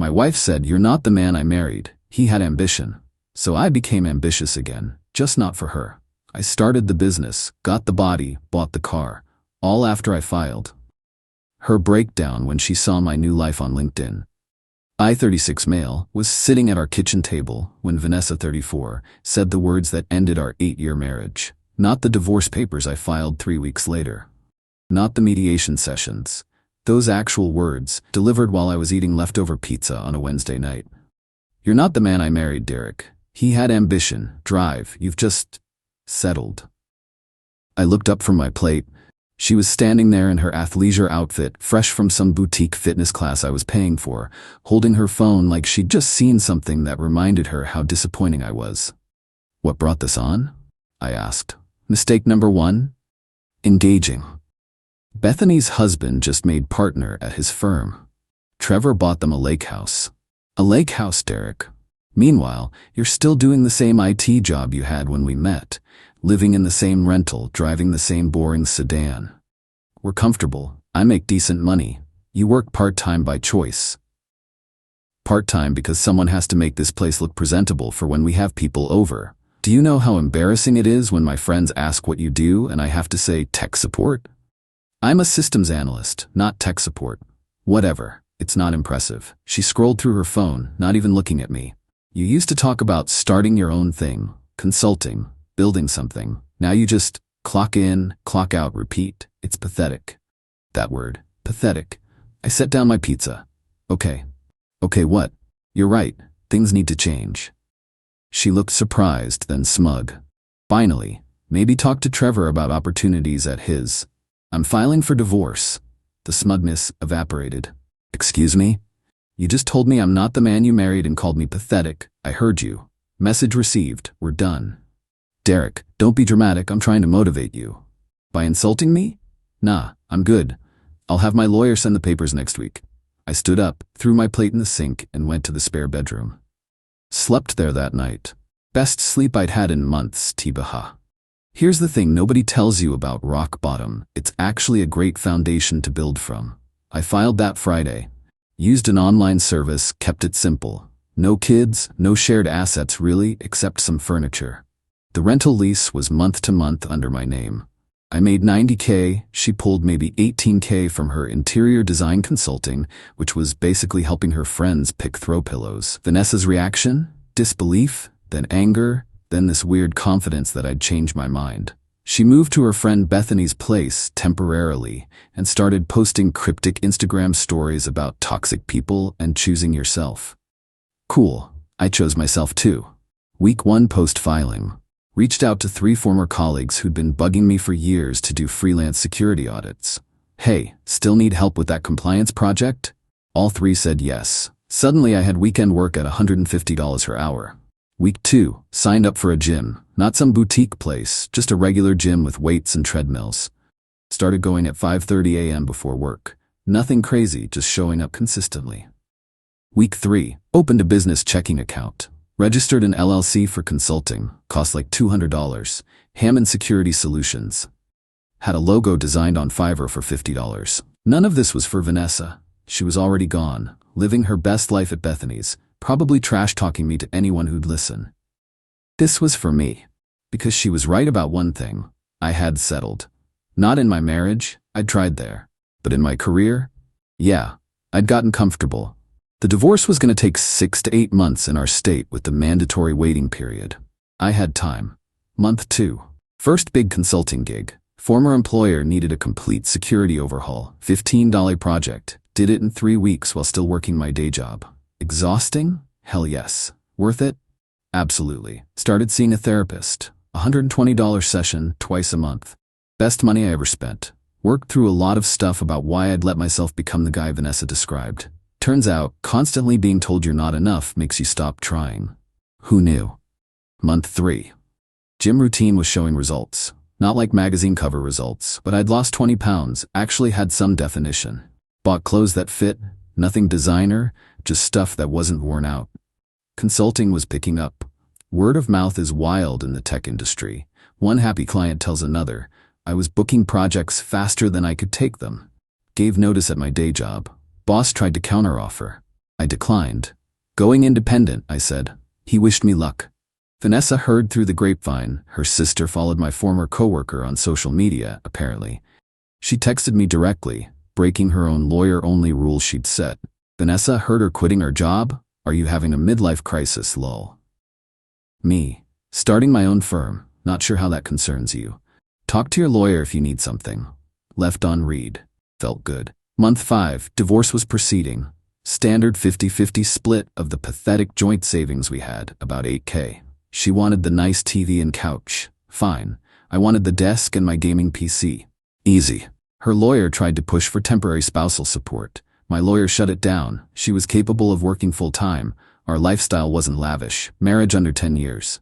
My wife said, "You're not the man I married." He had ambition. So I became ambitious again, just not for her. I started the business, got the body, bought the car, all after I filed. Her breakdown when she saw my new life on LinkedIn. I, 36 male, was sitting at our kitchen table when Vanessa, 34, said the words that ended our 8-year marriage. Not the divorce papers I filed 3 weeks later. Not the mediation sessions. Those actual words, delivered while I was eating leftover pizza on a Wednesday night. "You're not the man I married, Derek. He had ambition, drive. You've just settled." I looked up from my plate. She was standing there in her athleisure outfit, fresh from some boutique fitness class I was paying for, holding her phone like she'd just seen something that reminded her how disappointing I was. "What brought this on?" I asked. "Mistake number 1? Engaging." Bethany's husband just made partner at his firm. Trevor bought them a lake house. A lake house, Derek. Meanwhile, you're still doing the same IT job you had when we met, living in the same rental, driving the same boring sedan. We're comfortable. I make decent money. You work part-time by choice. Part-time because someone has to make this place look presentable for when we have people over. Do you know how embarrassing it is when my friends ask what you do and I have to say tech support? I'm a systems analyst, not tech support. Whatever. It's not impressive. She scrolled through her phone, not even looking at me. You used to talk about starting your own thing, consulting, building something. Now you just clock in, clock out, repeat. It's pathetic. That word, pathetic. I set down my pizza. Okay. Okay, what? You're right. Things need to change. She looked surprised, then smug. Finally, maybe talk to Trevor about opportunities at his. I'm filing for divorce. The smugness evaporated. Excuse me? You just told me I'm not the man you married and called me pathetic. I heard you. Message received. We're done. Derek, don't be dramatic. I'm trying to motivate you. By insulting me? Nah, I'm good. I'll have my lawyer send the papers next week. I stood up, threw my plate in the sink, and went to the spare bedroom. Slept there that night. Best sleep I'd had in months, Tibaha. Here's the thing nobody tells you about rock bottom. It's actually a great foundation to build from. I filed that Friday. Used an online service, kept it simple. No kids, no shared assets really, except some furniture. The rental lease was month to month under my name. I made $90K, she pulled maybe $18K from her interior design consulting, which was basically helping her friends pick throw pillows. Vanessa's reaction? Disbelief, then anger, then this weird confidence that I'd changed my mind. She moved to her friend Bethany's place temporarily and started posting cryptic Instagram stories about toxic people and choosing yourself. Cool, I chose myself too. Week 1 post-filing. Reached out to 3 former colleagues who'd been bugging me for years to do freelance security audits. Hey, still need help with that compliance project? All 3 said yes. Suddenly I had weekend work at $150 per hour. Week 2, signed up for a gym. Not some boutique place, just a regular gym with weights and treadmills. Started going at 5:30 a.m. before work. Nothing crazy, just showing up consistently. Week 3, opened a business checking account. Registered an LLC for consulting, cost like $200. Hammond Security Solutions. Had a logo designed on Fiverr for $50. None of this was for Vanessa. She was already gone, living her best life at Bethany's, probably trash-talking me to anyone who'd listen. This was for me. Because she was right about one thing. I had settled. Not in my marriage, I'd tried there. But in my career? Yeah, I'd gotten comfortable. The divorce was going to take 6 to 8 months in our state with the mandatory waiting period. I had time. Month 2. First big consulting gig. Former employer needed a complete security overhaul. $15 project. Did it in 3 weeks while still working my day job. Exhausting? Hell yes. Worth it? Absolutely. Started seeing a therapist. $120 session twice a month. Best money I ever spent. Worked through a lot of stuff about why I'd let myself become the guy Vanessa described. Turns out, constantly being told you're not enough makes you stop trying. Who knew? Month 3. Gym routine was showing results. Not like magazine cover results, but I'd lost 20 pounds, actually had some definition. Bought clothes that fit, nothing designer, just stuff that wasn't worn out. Consulting was picking up. Word of mouth is wild in the tech industry. One happy client tells another. I was booking projects faster than I could take them. Gave notice at my day job. Boss tried to counteroffer. I declined. Going independent, I said. He wished me luck. Vanessa heard through the grapevine. Her sister followed my former coworker on social media, apparently. She texted me directly, breaking her own lawyer-only rules she'd set. Vanessa, heard her quitting her job? Are you having a midlife crisis, lol? Me. Starting my own firm. Not sure how that concerns you. Talk to your lawyer if you need something. Left on read. Felt good. Month 5, divorce was proceeding. Standard 50-50 split of the pathetic joint savings we had, about $8K. She wanted the nice TV and couch. Fine. I wanted the desk and my gaming PC. Easy. Her lawyer tried to push for temporary spousal support. My lawyer shut it down. She was capable of working full-time. Our lifestyle wasn't lavish. Marriage under 10 years.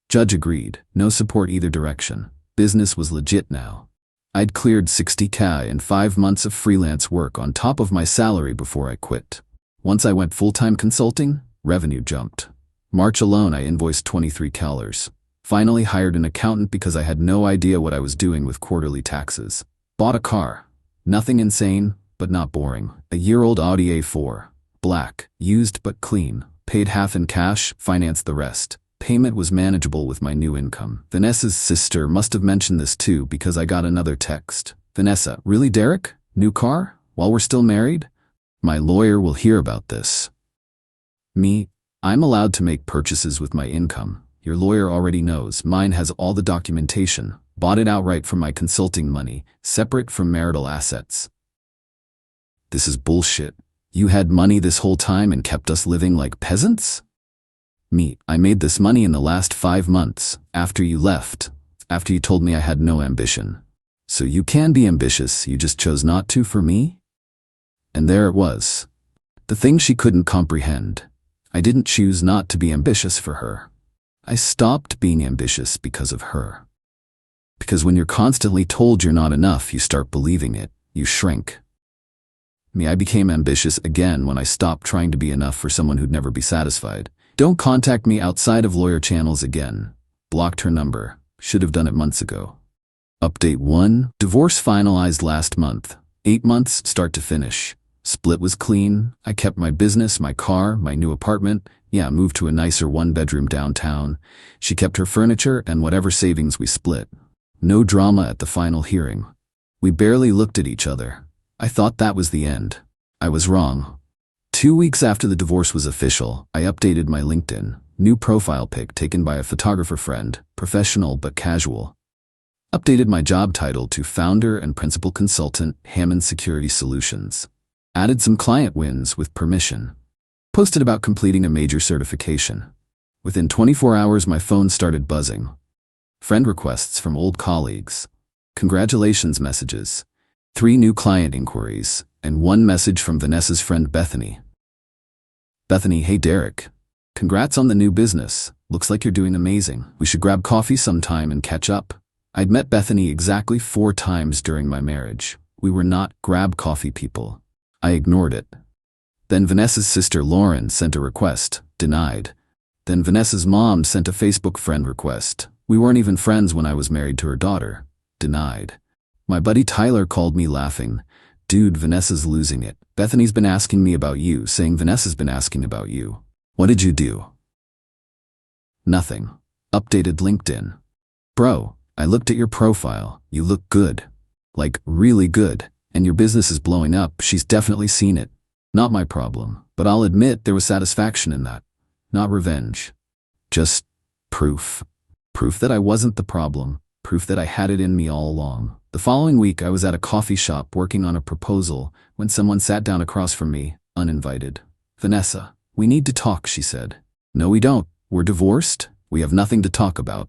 Judge agreed. No support either direction. Business was legit now. I'd cleared $60K in 5 months of freelance work on top of my salary before I quit. Once I went full-time consulting, revenue jumped. March alone, I invoiced $23K. Finally hired an accountant because I had no idea what I was doing with quarterly taxes. Bought a car. Nothing insane, but not boring. A year-old Audi A4. Black. Used but clean. Paid half in cash, financed the rest. Payment was manageable with my new income. Vanessa's sister must have mentioned this too because I got another text. Vanessa, really, Derek? New car? While we're still married? My lawyer will hear about this. Me, I'm allowed to make purchases with my income. Your lawyer already knows. Mine has all the documentation. Bought it outright from my consulting money, separate from marital assets. This is bullshit. You had money this whole time and kept us living like peasants? Me, I made this money in the last 5 months, after you left, after you told me I had no ambition. So you can be ambitious, you just chose not to for me? And there it was. The thing she couldn't comprehend. I didn't choose not to be ambitious for her. I stopped being ambitious because of her. Because when you're constantly told you're not enough, you start believing it, you shrink. Me, I became ambitious again when I stopped trying to be enough for someone who'd never be satisfied. Don't contact me outside of lawyer channels again. Blocked her number. Should have done it months ago. Update 1. Divorce finalized last month. 8 months, start to finish. Split was clean. I kept my business, my car, my new apartment. Yeah, moved to a nicer 1-bedroom downtown. She kept her furniture and whatever savings we split. No drama at the final hearing. We barely looked at each other. I thought that was the end. I was wrong. 2 weeks after the divorce was official, I updated my LinkedIn. New profile pic taken by a photographer friend, professional but casual. Updated my job title to Founder and Principal Consultant, Hammond Security Solutions. Added some client wins with permission. Posted about completing a major certification. Within 24 hours my phone started buzzing. Friend requests from old colleagues. Congratulations messages. 3 new client inquiries, and 1 message from Vanessa's friend Bethany. Bethany, hey Derek. Congrats on the new business. Looks like you're doing amazing. We should grab coffee sometime and catch up. I'd met Bethany exactly 4 times during my marriage. We were not grab coffee people. I ignored it. Then Vanessa's sister Lauren sent a request. Denied. Then Vanessa's mom sent a Facebook friend request. We weren't even friends when I was married to her daughter. Denied. My buddy Tyler called me laughing. Dude, Vanessa's losing it. Bethany's been asking me about you, saying Vanessa's been asking about you. What did you do? Nothing. Updated LinkedIn. Bro, I looked at your profile. You look good. Like, really good. And your business is blowing up. She's definitely seen it. Not my problem. But I'll admit there was satisfaction in that. Not revenge. Just proof. Proof that I wasn't the problem. Proof that I had it in me all along. The following week, I was at a coffee shop working on a proposal when someone sat down across from me, uninvited. Vanessa, we need to talk, she said. No, we don't. We're divorced. We have nothing to talk about.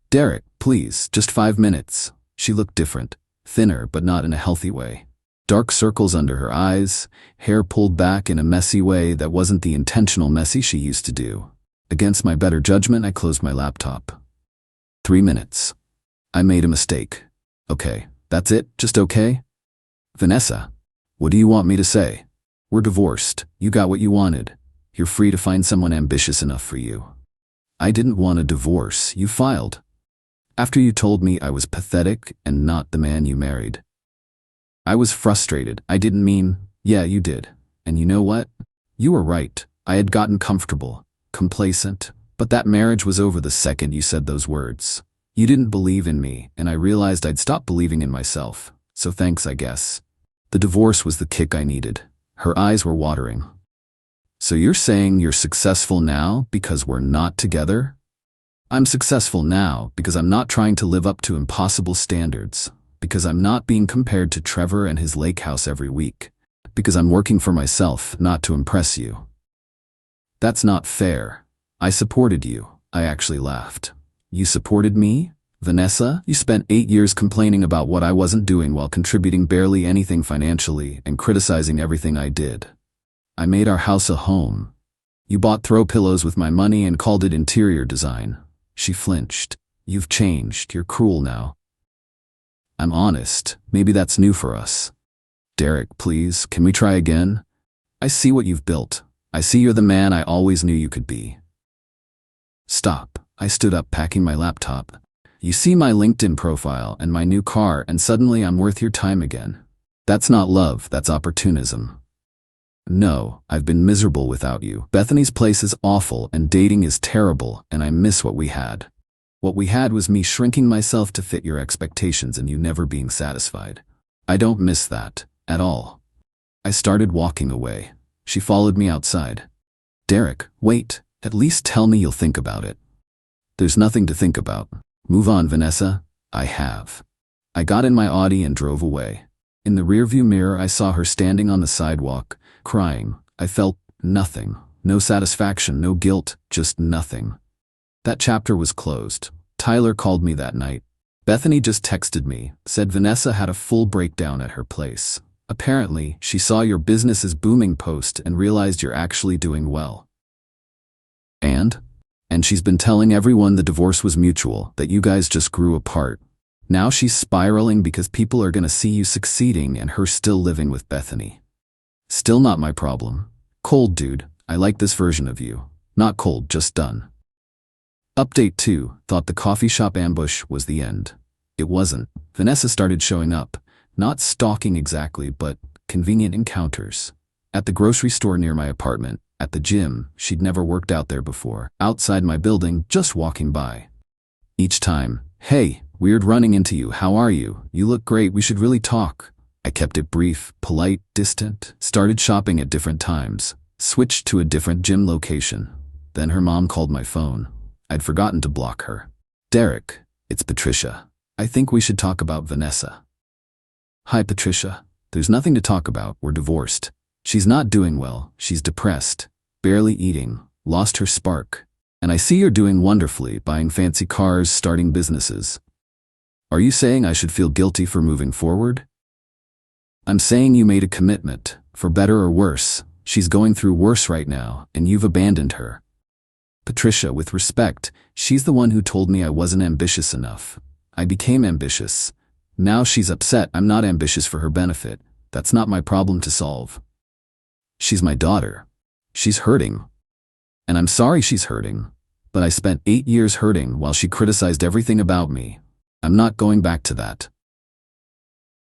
Derek, please, just 5 minutes. She looked different, thinner, but not in a healthy way. Dark circles under her eyes, hair pulled back in a messy way that wasn't the intentional messy she used to do. Against my better judgment, I closed my laptop. 3 minutes. I made a mistake. Okay, that's it? Just okay? Vanessa, what do you want me to say? We're divorced. You got what you wanted. You're free to find someone ambitious enough for you. I didn't want a divorce. You filed. After you told me I was pathetic and not the man you married. I was frustrated. I didn't mean, yeah, you did. And you know what? You were right. I had gotten comfortable, complacent, but that marriage was over the second you said those words. You didn't believe in me, and I realized I'd stopped believing in myself. So thanks, I guess. The divorce was the kick I needed. Her eyes were watering. So you're saying you're successful now because we're not together? I'm successful now because I'm not trying to live up to impossible standards, because I'm not being compared to Trevor and his lake house every week, because I'm working for myself, not to impress you. That's not fair. I supported you. I actually laughed. You supported me? Vanessa, you spent 8 years complaining about what I wasn't doing while contributing barely anything financially and criticizing everything I did. I made our house a home. You bought throw pillows with my money and called it interior design. She flinched. You've changed. You're cruel now. I'm honest. Maybe that's new for us. Derek, please, can we try again? I see what you've built. I see you're the man I always knew you could be. Stop. I stood up, packing my laptop. You see my LinkedIn profile and my new car, and suddenly I'm worth your time again. That's not love, that's opportunism. No, I've been miserable without you. Bethany's place is awful and dating is terrible, and I miss what we had. What we had was me shrinking myself to fit your expectations and you never being satisfied. I don't miss that, at all. I started walking away. She followed me outside. Derek, wait, at least tell me you'll think about it. There's nothing to think about. Move on, Vanessa. I have. I got in my Audi and drove away. In the rearview mirror, I saw her standing on the sidewalk, crying. I felt nothing. No satisfaction, no guilt, just nothing. That chapter was closed. Tyler called me that night. Bethany just texted me, said Vanessa had a full breakdown at her place. Apparently, she saw your business is booming post and realized you're actually doing well. And she's been telling everyone the divorce was mutual, that you guys just grew apart. Now she's spiraling because people are gonna see you succeeding and her still living with Bethany. Still not my problem. Cold, dude. I like this version of you. Not cold, just done. Update 2, thought the coffee shop ambush was the end. It wasn't. Vanessa started showing up. Not stalking exactly, but convenient encounters. At the grocery store near my apartment, at the gym, she'd never worked out there before, outside my building, just walking by. Each time, hey, weird running into you, how are you? You look great, we should really talk. I kept it brief, polite, distant, started shopping at different times, switched to a different gym location. Then her mom called my phone. I'd forgotten to block her. Derek, it's Patricia. I think we should talk about Vanessa. Hi, Patricia. There's nothing to talk about, we're divorced. She's not doing well, she's depressed, barely eating, lost her spark. And I see you're doing wonderfully, buying fancy cars, starting businesses. Are you saying I should feel guilty for moving forward? I'm saying you made a commitment, for better or worse. She's going through worse right now, and you've abandoned her. Patricia, with respect, she's the one who told me I wasn't ambitious enough. I became ambitious. Now she's upset I'm not ambitious for her benefit. That's not my problem to solve. She's my daughter. She's hurting. And I'm sorry she's hurting. But I spent 8 years hurting while she criticized everything about me. I'm not going back to that.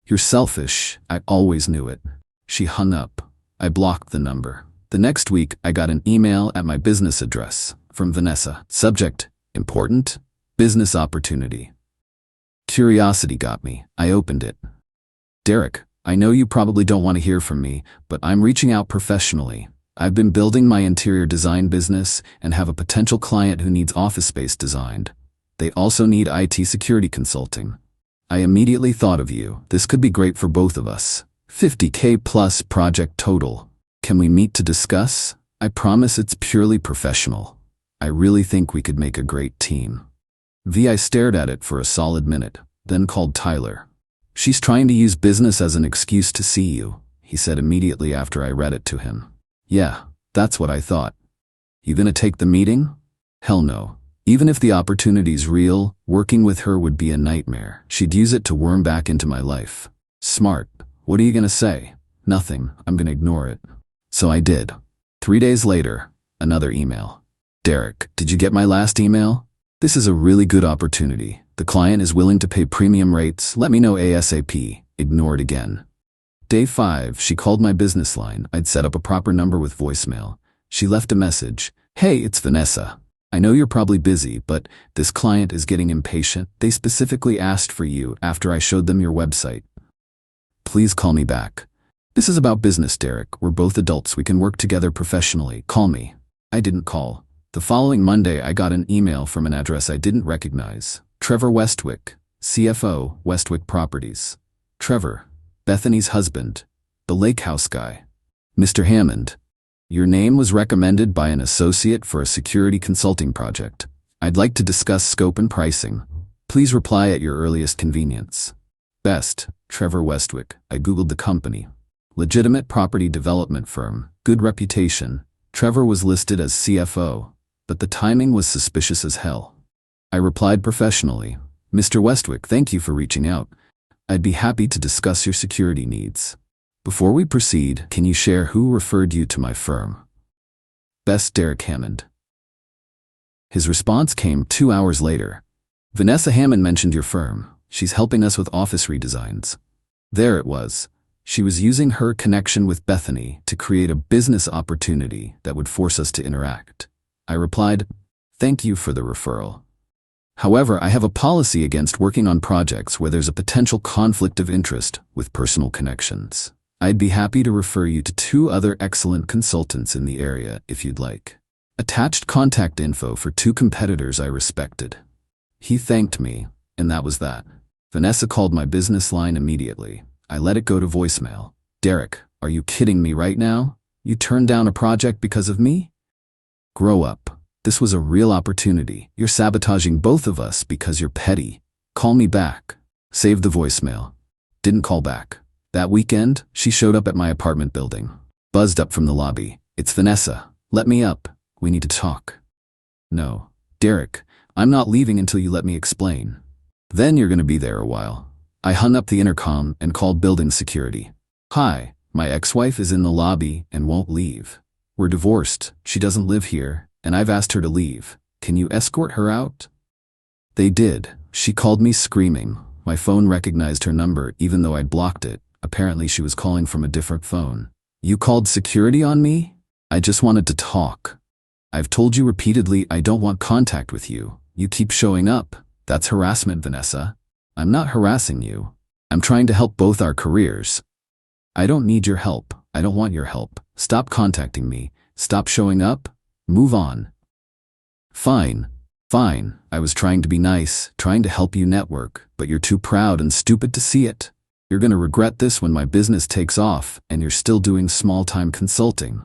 You're selfish. I always knew it. She hung up. I blocked the number. The next week, I got an email at my business address from Vanessa. Subject, important, business opportunity. Curiosity got me. I opened it. Derek, I know you probably don't want to hear from me, but I'm reaching out professionally. I've been building my interior design business and have a potential client who needs office space designed. They also need IT security consulting. I immediately thought of you. This could be great for both of us. $50K plus project total. Can we meet to discuss? I promise it's purely professional. I really think we could make a great team. I stared at it for a solid minute, then called Tyler. She's trying to use business as an excuse to see you, he said immediately after I read it to him. Yeah, that's what I thought. You gonna take the meeting? Hell no. Even if the opportunity's real, working with her would be a nightmare. She'd use it to worm back into my life. Smart. What are you gonna say? Nothing. I'm gonna ignore it. So I did. 3 days later, another email. Derek, did you get my last email? This is a really good opportunity. The client is willing to pay premium rates. Let me know ASAP. Ignore it again. Day 5, she called my business line. I'd set up a proper number with voicemail. She left a message. Hey, it's Vanessa. I know you're probably busy, but this client is getting impatient. They specifically asked for you after I showed them your website. Please call me back. This is about business, Derek. We're both adults. We can work together professionally. Call me. I didn't call. The following Monday, I got an email from an address I didn't recognize. Trevor Westwick, CFO, Westwick Properties. Trevor, Bethany's husband, the lake house guy. Mr. Hammond, your name was recommended by an associate for a security consulting project. I'd like to discuss scope and pricing. Please reply at your earliest convenience. Best, Trevor Westwick. I googled the company. Legitimate property development firm, good reputation. Trevor was listed as CFO, but the timing was suspicious as hell. I replied professionally, Mr. Westwick, thank you for reaching out. I'd be happy to discuss your security needs. Before we proceed, can you share who referred you to my firm? Best, Derek Hammond. His response came 2 hours later. Vanessa Hammond mentioned your firm. She's helping us with office redesigns. There it was. She was using her connection with Bethany to create a business opportunity that would force us to interact. I replied, thank you for the referral. However, I have a policy against working on projects where there's a potential conflict of interest with personal connections. I'd be happy to refer you to 2 other excellent consultants in the area if you'd like. Attached contact info for 2 competitors I respected. He thanked me, and that was that. Vanessa called my business line immediately. I let it go to voicemail. Derek, are you kidding me right now? You turned down a project because of me? Grow up. This was a real opportunity. You're sabotaging both of us because you're petty. Call me back. Save the voicemail. Didn't call back. That weekend, she showed up at my apartment building. Buzzed up from the lobby. It's Vanessa. Let me up. We need to talk. No. Derek, I'm not leaving until you let me explain. Then you're gonna be there a while. I hung up the intercom and called building security. Hi, my ex-wife is in the lobby and won't leave. We're divorced. She doesn't live here, and I've asked her to leave. Can you escort her out? They did. She called me screaming. My phone recognized her number even though I'd blocked it. Apparently she was calling from a different phone. You called security on me? I just wanted to talk. I've told you repeatedly I don't want contact with you. You keep showing up. That's harassment, Vanessa. I'm not harassing you. I'm trying to help both our careers. I don't need your help. I don't want your help. Stop contacting me. Stop showing up. Move on. Fine. Fine. I was trying to be nice, trying to help you network, but you're too proud and stupid to see it. You're gonna regret this when my business takes off and you're still doing small-time consulting.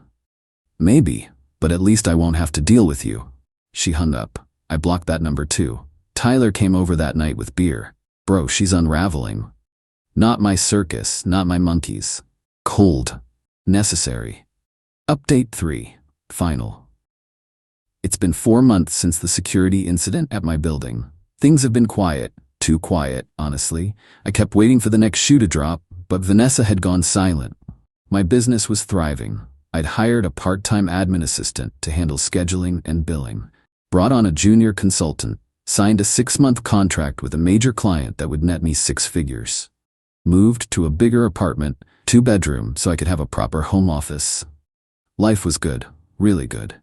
Maybe, but at least I won't have to deal with you. She hung up. I blocked that number too. Tyler came over that night with beer. Bro, she's unraveling. Not my circus, not my monkeys. Cold. Necessary. Update 3. Final. It's been 4 months since the security incident at my building. Things have been quiet. Too quiet, honestly. I kept waiting for the next shoe to drop, but Vanessa had gone silent. My business was thriving. I'd hired a part-time admin assistant to handle scheduling and billing. Brought on a junior consultant. Signed a 6-month contract with a major client that would net me 6 figures. Moved to a bigger apartment, 2-bedroom, so I could have a proper home office. Life was good, really good.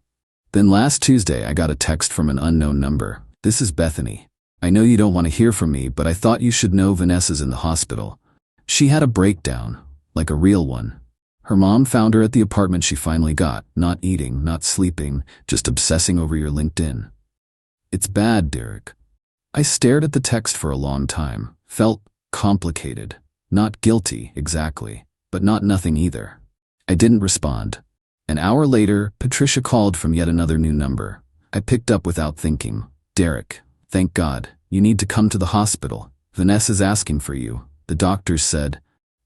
Then last Tuesday I got a text from an unknown number. This is Bethany. I know you don't want to hear from me, but I thought you should know Vanessa's in the hospital. She had a breakdown, like a real one. Her mom found her at the apartment she finally got, not eating, not sleeping, just obsessing over your LinkedIn. It's bad, Derek. I stared at the text for a long time, felt complicated. Not guilty, exactly, but not nothing either. I didn't respond. An hour later, Patricia called from yet another new number. I picked up without thinking. Derek, thank God, you need to come to the hospital. Vanessa's asking for you. The doctors said.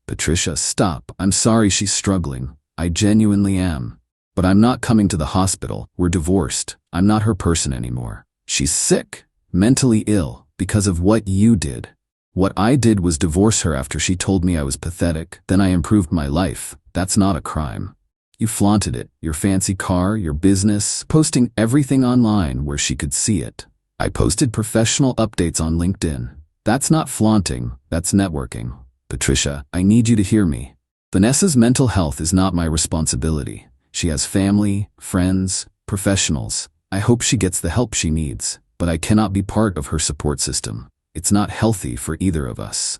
Patricia, stop. I'm sorry she's struggling. I genuinely am. But I'm not coming to the hospital. We're divorced. I'm not her person anymore. She's sick, mentally ill, because of what you did. What I did was divorce her after she told me I was pathetic, then I improved my life. That's not a crime. You flaunted it, your fancy car, your business, posting everything online where she could see it. I posted professional updates on LinkedIn. That's not flaunting, that's networking. Patricia, I need you to hear me. Vanessa's mental health is not my responsibility. She has family, friends, professionals. I hope she gets the help she needs, but I cannot be part of her support system. It's not healthy for either of us.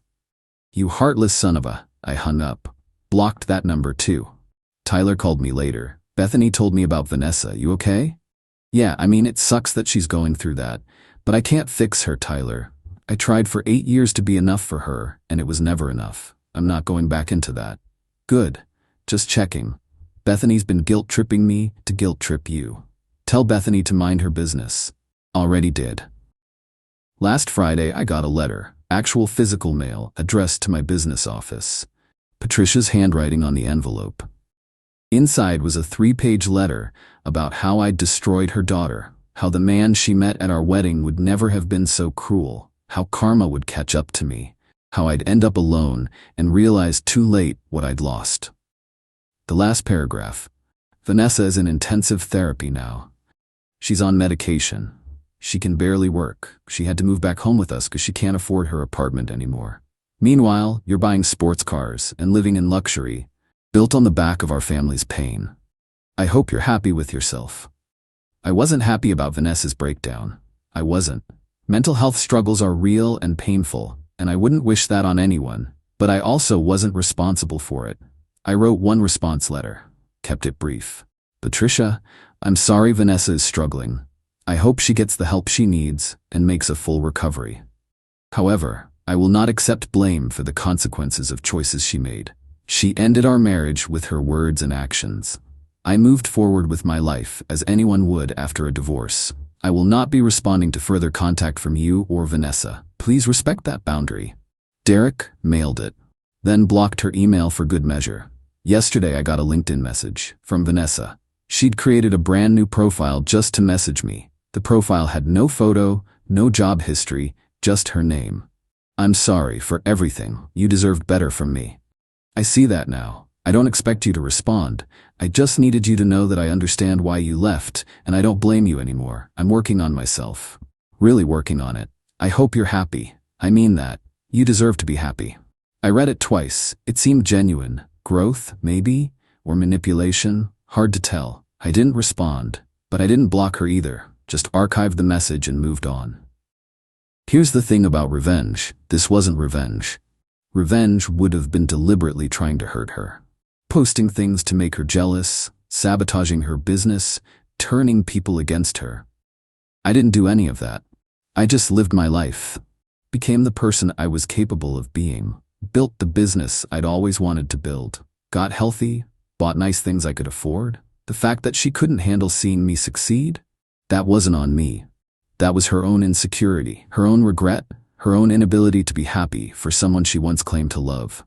You heartless son of a... I hung up. Blocked that number too. Tyler called me later. Bethany told me about Vanessa. You okay? Yeah, I mean, it sucks that she's going through that, but I can't fix her, Tyler. I tried for 8 years to be enough for her, and it was never enough. I'm not going back into that. Good. Just checking. Bethany's been guilt-tripping me to guilt-trip you. Tell Bethany to mind her business. Already did. Last Friday, I got a letter, actual physical mail, addressed to my business office. Patricia's handwriting on the envelope. Inside was a 3-page letter about how I'd destroyed her daughter, how the man she met at our wedding would never have been so cruel, how karma would catch up to me, how I'd end up alone and realize too late what I'd lost. The last paragraph. Vanessa is in intensive therapy now. She's on medication. She can barely work. She had to move back home with us because she can't afford her apartment anymore. Meanwhile, you're buying sports cars and living in luxury, built on the back of our family's pain. I hope you're happy with yourself. I wasn't happy about Vanessa's breakdown. I wasn't. Mental health struggles are real and painful, and I wouldn't wish that on anyone, but I also wasn't responsible for it. I wrote one response letter, kept it brief. Patricia, I'm sorry Vanessa is struggling. I hope she gets the help she needs and makes a full recovery. However, I will not accept blame for the consequences of choices she made. She ended our marriage with her words and actions. I moved forward with my life as anyone would after a divorce. I will not be responding to further contact from you or Vanessa. Please respect that boundary. Derek mailed it, then blocked her email for good measure. Yesterday I got a LinkedIn message from Vanessa. She'd created a brand new profile just to message me. The profile had no photo, no job history, just her name. I'm sorry for everything. You deserved better from me. I see that now. I don't expect you to respond. I just needed you to know that I understand why you left, and I don't blame you anymore. I'm working on myself. Really working on it. I hope you're happy. I mean that. You deserve to be happy. I read it twice. It seemed genuine. Growth, maybe? Or manipulation? Hard to tell. I didn't respond, but I didn't block her either. Just archived the message and moved on. Here's the thing about revenge. This wasn't revenge. Revenge would have been deliberately trying to hurt her. Posting things to make her jealous, sabotaging her business, turning people against her. I didn't do any of that. I just lived my life. Became the person I was capable of being. Built the business I'd always wanted to build. Got healthy, bought nice things I could afford. The fact that she couldn't handle seeing me succeed? That wasn't on me. That was her own insecurity, her own regret, her own inability to be happy for someone she once claimed to love.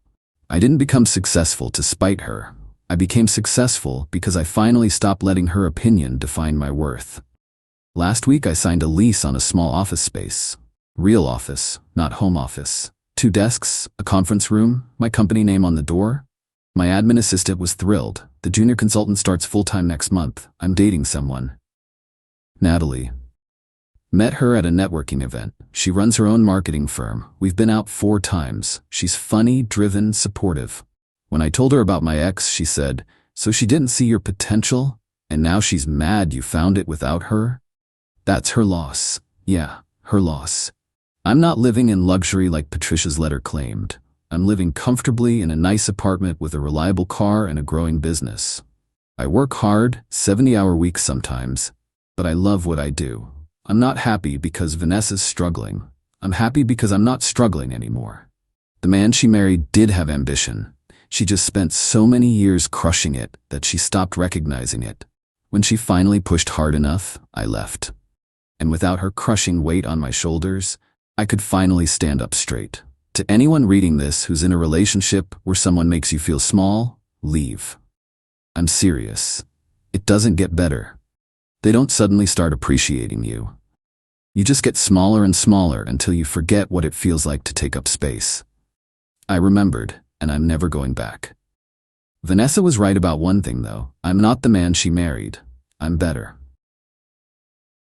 I didn't become successful to spite her. I became successful because I finally stopped letting her opinion define my worth. Last week I signed a lease on a small office space. Real office, not home office. 2 desks, a conference room, my company name on the door. My admin assistant was thrilled. The junior consultant starts full-time next month. I'm dating someone. Natalie. Met her at a networking event. She runs her own marketing firm. We've been out 4 times. She's funny, driven, supportive. When I told her about my ex, she said, "So she didn't see your potential, and now she's mad you found it without her?" That's her loss. Yeah, her loss. I'm not living in luxury like Patricia's letter claimed. I'm living comfortably in a nice apartment with a reliable car and a growing business. I work hard, 70-hour weeks sometimes, but I love what I do. I'm not happy because Vanessa's struggling. I'm happy because I'm not struggling anymore. The man she married did have ambition. She just spent so many years crushing it that she stopped recognizing it. When she finally pushed hard enough, I left. And without her crushing weight on my shoulders, I could finally stand up straight. To anyone reading this who's in a relationship where someone makes you feel small, leave. I'm serious. It doesn't get better. They don't suddenly start appreciating you. You just get smaller and smaller until you forget what it feels like to take up space. I remembered, and I'm never going back. Vanessa was right about one thing though. I'm not the man she married. I'm better.